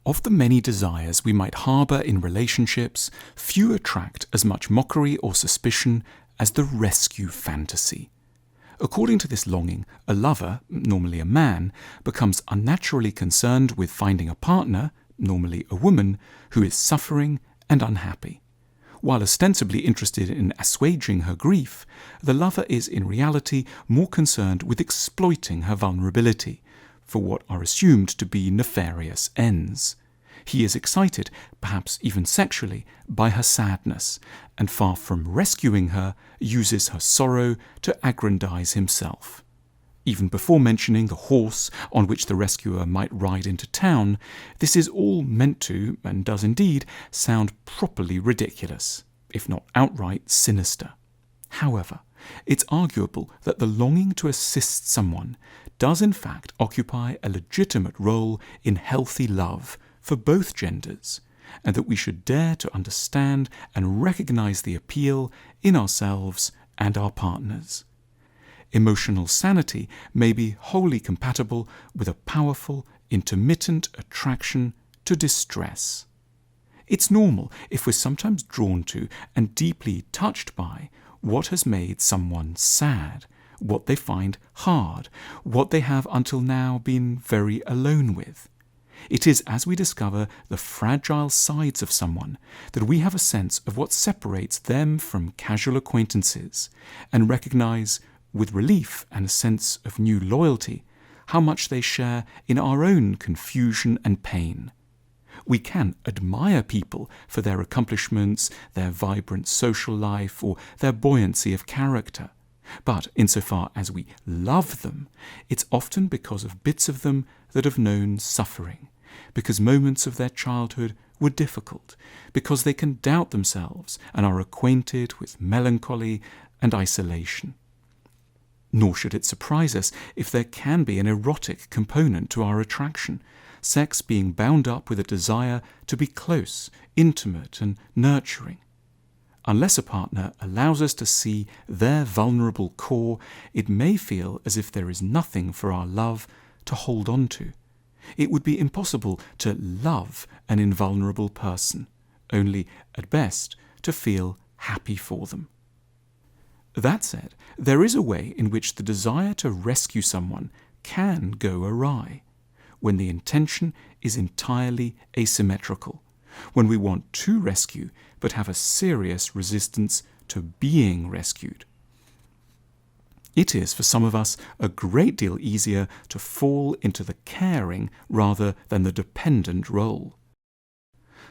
Of the many desires we might harbour in relationships, few attract as much mockery or suspicion as the rescue fantasy. According to this longing, a lover, normally a man, becomes unnaturally concerned with finding a partner, normally a woman, who is suffering and unhappy. While ostensibly interested in assuaging her grief, the lover is in reality more concerned with exploiting her vulnerability, for what are assumed to be nefarious ends. He is excited, perhaps even sexually, by her sadness, and far from rescuing her, uses her sorrow to aggrandize himself. Even before mentioning the horse on which the rescuer might ride into town, this is all meant to, and does indeed, sound properly ridiculous, if not outright sinister. However, it's arguable that the longing to assist someone does in fact occupy a legitimate role in healthy love for both genders, and that we should dare to understand and recognize the appeal in ourselves and our partners. Emotional sanity may be wholly compatible with a powerful, intermittent attraction to distress. It's normal if we're sometimes drawn to and deeply touched by what has made someone sad, what they find hard, what they have until now been very alone with. It is as we discover the fragile sides of someone that we have a sense of what separates them from casual acquaintances, and recognize, with relief and a sense of new loyalty, how much they share in our own confusion and pain. We can admire people for their accomplishments, their vibrant social life, or their buoyancy of character. But insofar as we love them, it's often because of bits of them that have known suffering, because moments of their childhood were difficult, because they can doubt themselves and are acquainted with melancholy and isolation. Nor should it surprise us if there can be an erotic component to our attraction, sex being bound up with a desire to be close, intimate, and nurturing. Unless a partner allows us to see their vulnerable core, it may feel as if there is nothing for our love to hold on to. It would be impossible to love an invulnerable person, only, at best, to feel happy for them. That said, there is a way in which the desire to rescue someone can go awry, when the intention is entirely asymmetrical, when we want to rescue but have a serious resistance to being rescued. It is, for some of us, a great deal easier to fall into the caring rather than the dependent role.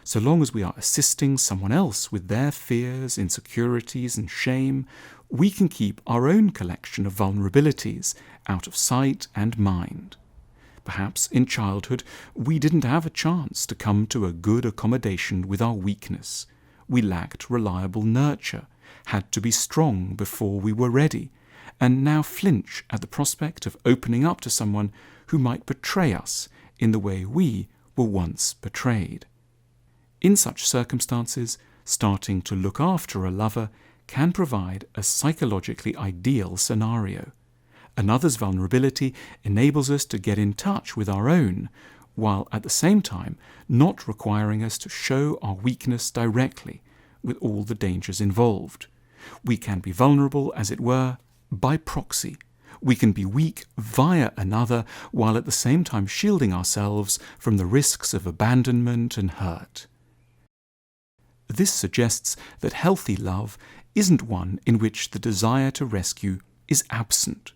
So long as we are assisting someone else with their fears, insecurities, and shame, we can keep our own collection of vulnerabilities out of sight and mind. Perhaps in childhood we didn't have a chance to come to a good accommodation with our weakness. We lacked reliable nurture, had to be strong before we were ready, and now flinch at the prospect of opening up to someone who might betray us in the way we were once betrayed. In such circumstances, starting to look after a lover can provide a psychologically ideal scenario. Another's vulnerability enables us to get in touch with our own, while at the same time not requiring us to show our weakness directly, with all the dangers involved. We can be vulnerable, as it were, by proxy. We can be weak via another, while at the same time shielding ourselves from the risks of abandonment and hurt. This suggests that healthy love isn't one in which the desire to rescue is absent.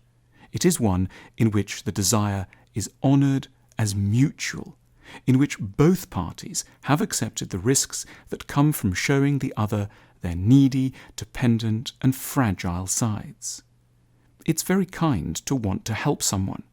It is one in which the desire is honoured as mutual, in which both parties have accepted the risks that come from showing the other their needy, dependent, and fragile sides. It's very kind to want to help someone.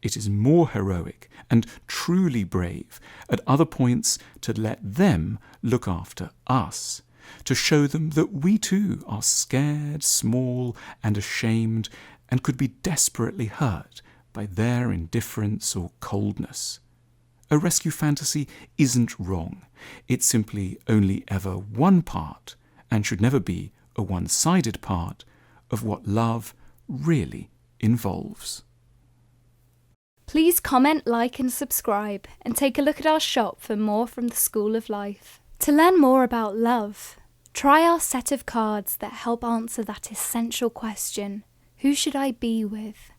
It is more heroic and truly brave at other points to let them look after us, to show them that we too are scared, small, and ashamed, and could be desperately hurt by their indifference or coldness. A rescue fantasy isn't wrong. It's simply only ever one part, and should never be a one-sided part, of what love really involves. Please comment, like and subscribe, and take a look at our shop for more from the School of Life. To learn more about love, try our set of cards that help answer that essential question: who should I be with?